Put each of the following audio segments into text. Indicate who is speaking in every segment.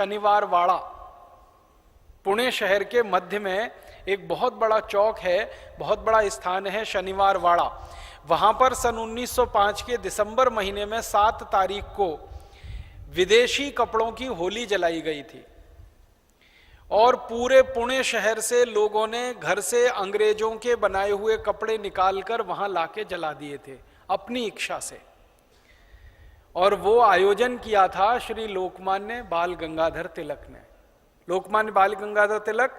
Speaker 1: शनिवार वाड़ा, पुणे शहर के मध्य में एक बहुत बड़ा चौक है, बहुत बड़ा स्थान है शनिवार वाड़ा। वहां पर सन 1905 के दिसंबर महीने में 7 तारीख को विदेशी कपड़ों की होली जलाई गई थी और पूरे पुणे शहर से लोगों ने घर से अंग्रेजों के बनाए हुए कपड़े निकालकर वहां लाके जला दिए थे अपनी इच्छा से। और वो आयोजन किया था श्री लोकमान्य बाल गंगाधर तिलक ने। लोकमान्य बाल गंगाधर तिलक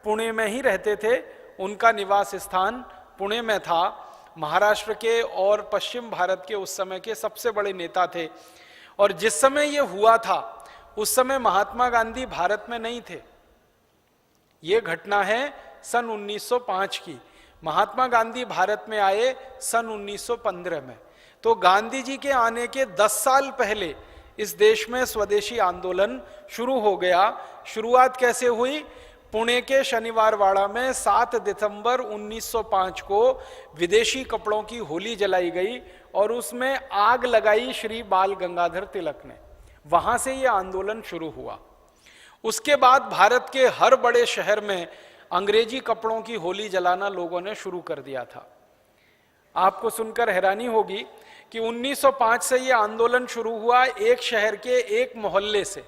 Speaker 1: पुणे में ही रहते थे, उनका निवास स्थान पुणे में था। महाराष्ट्र के और पश्चिम भारत के उस समय के सबसे बड़े नेता थे। और जिस समय ये हुआ था उस समय महात्मा गांधी भारत में नहीं थे। ये घटना है सन 1905 की। महात्मा गांधी भारत में आए सन 1915 में। तो गांधी जी के आने के 10 साल पहले इस देश में स्वदेशी आंदोलन शुरू हो गया। शुरुआत कैसे हुई? पुणे के शनिवार वाड़ा में 7 दिसंबर 1905 को विदेशी कपड़ों की होली जलाई गई और उसमें आग लगाई श्री बाल गंगाधर तिलक ने। वहां से यह आंदोलन शुरू हुआ। उसके बाद भारत के हर बड़े शहर में अंग्रेजी कपड़ों की होली जलाना लोगों ने शुरू कर दिया था। आपको सुनकर हैरानी होगी कि 1905 से यह आंदोलन शुरू हुआ एक शहर के एक मोहल्ले से,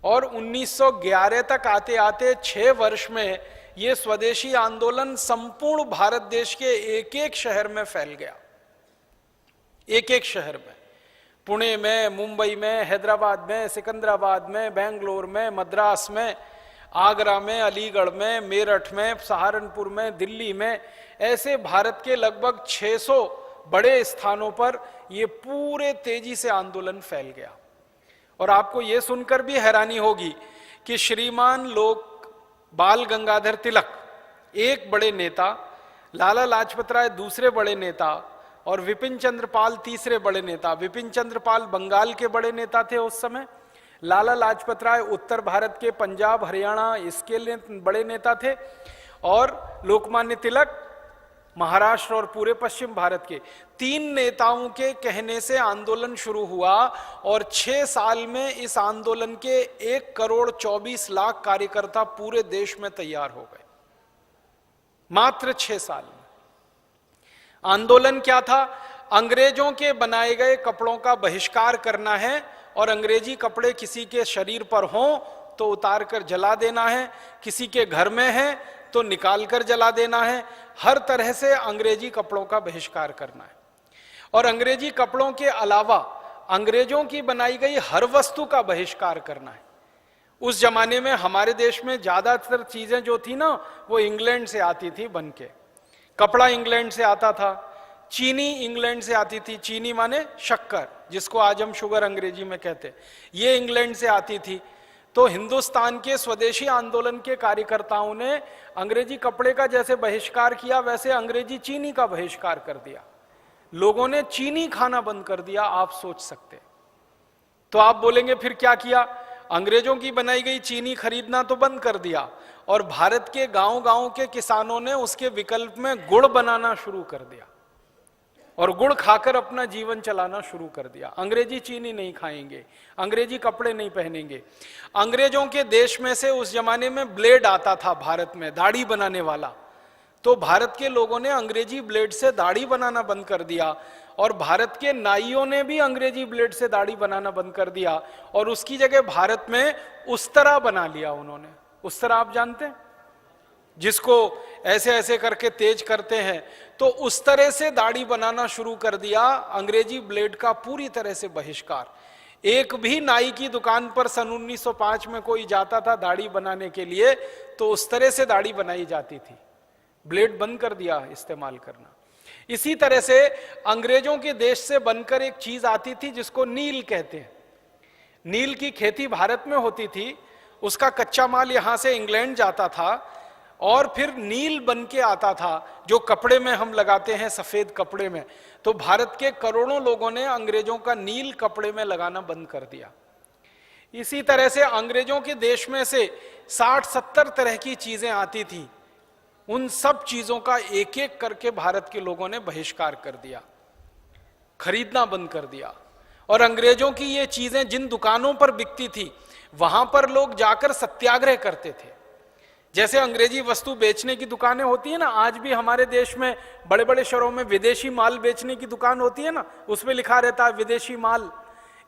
Speaker 1: और 1911 तक आते आते 6 वर्ष में यह स्वदेशी आंदोलन संपूर्ण भारत देश के एक एक शहर में फैल गया। एक एक शहर में, पुणे में, मुंबई में, हैदराबाद में, सिकंदराबाद में, बेंगलोर में, मद्रास में, आगरा में, अलीगढ़ में, मेरठ में, सहारनपुर में, दिल्ली में, ऐसे भारत के लगभग 600 बड़े स्थानों पर यह पूरे तेजी से आंदोलन फैल गया। और आपको यह सुनकर भी हैरानी होगी कि श्रीमान लोक बाल गंगाधर तिलक एक बड़े नेता, लाला लाजपत राय दूसरे बड़े नेता और विपिन चंद्र पाल तीसरे बड़े नेता। विपिन चंद्र पाल बंगाल के बड़े नेता थे उस समय। लाला लाजपत राय उत्तर भारत के पंजाब, हरियाणा इसके लिए बड़े नेता थे। और लोकमान्य तिलक महाराष्ट्र और पूरे पश्चिम भारत के। 3 नेताओं के कहने से आंदोलन शुरू हुआ और 6 साल में इस आंदोलन के 1 करोड़ 24 लाख कार्यकर्ता पूरे देश में तैयार हो गए, मात्र 6 साल में। आंदोलन क्या था? अंग्रेजों के बनाए गए कपड़ों का बहिष्कार करना है और अंग्रेजी कपड़े किसी के शरीर पर हों तो उतार कर जला देना है, किसी के घर में है तो निकाल कर जला देना है। हर तरह से अंग्रेजी कपड़ों का बहिष्कार करना है। और अंग्रेजी कपड़ों के अलावा अंग्रेजों की बनाई गई हर वस्तु का बहिष्कार करना है। उस जमाने में हमारे देश में ज्यादातर चीजें जो थी ना, वो इंग्लैंड से आती थी बन के। कपड़ा इंग्लैंड से आता था, चीनी इंग्लैंड से आती थी, चीनी माने शक्कर, जिसको आज हम शुगर अंग्रेजी में कहते, ये इंग्लैंड से आती थी। तो हिंदुस्तान के स्वदेशी आंदोलन के कार्यकर्ताओं ने अंग्रेजी कपड़े का जैसे बहिष्कार किया, वैसे अंग्रेजी चीनी का बहिष्कार कर दिया। लोगों ने चीनी खाना बंद कर दिया, आप सोच सकते। तो आप बोलेंगे फिर क्या किया? अंग्रेजों की बनाई गई चीनी खरीदना तो बंद कर दिया और भारत के गांव-गांव के किसानों ने उसके विकल्प में गुड़ बनाना शुरू कर दिया और गुड़ खाकर अपना जीवन चलाना शुरू कर दिया। अंग्रेजी चीनी नहीं खाएंगे, अंग्रेजी कपड़े नहीं पहनेंगे। अंग्रेजों के देश में से उस जमाने में ब्लेड आता था भारत में, दाढ़ी बनाने वाला। तो भारत के लोगों ने अंग्रेजी ब्लेड से दाढ़ी बनाना बंद कर दिया और भारत के नाइयों ने भी अंग्रेजी ब्लेड से दाढ़ी बनाना बंद कर दिया और उसकी जगह भारत में उस्तरा बना लिया उन्होंने। उस्तरा आप जानते हैं, जिसको ऐसे ऐसे करके तेज करते हैं, तो उस तरह से दाढ़ी बनाना शुरू कर दिया। अंग्रेजी ब्लेड का पूरी तरह से बहिष्कार। एक भी नाई की दुकान पर सन 1905 में कोई जाता था दाढ़ी बनाने के लिए तो उस तरह से दाढ़ी बनाई जाती थी। ब्लेड बंद कर दिया इस्तेमाल करना। इसी तरह से अंग्रेजों के देश से बनकर एक चीज आती थी जिसको नील कहते हैं। नील की खेती भारत में होती थी, उसका कच्चा माल यहां से इंग्लैंड जाता था और फिर नील बन के आता था जो कपड़े में हम लगाते हैं, सफेद कपड़े में। तो भारत के करोड़ों लोगों ने अंग्रेजों का नील कपड़े में लगाना बंद कर दिया। इसी तरह से अंग्रेजों के देश में से 60-70 तरह की चीजें आती थी, उन सब चीजों का एक एक करके भारत के लोगों ने बहिष्कार कर दिया, खरीदना बंद कर दिया। और अंग्रेजों की ये चीजें जिन दुकानों पर बिकती थी वहां पर लोग जाकर सत्याग्रह करते थे। जैसे अंग्रेजी वस्तु बेचने की दुकानें होती है ना, आज भी हमारे देश में बड़े बड़े शहरों में विदेशी माल बेचने की दुकान होती है ना, उसमें लिखा रहता है विदेशी माल,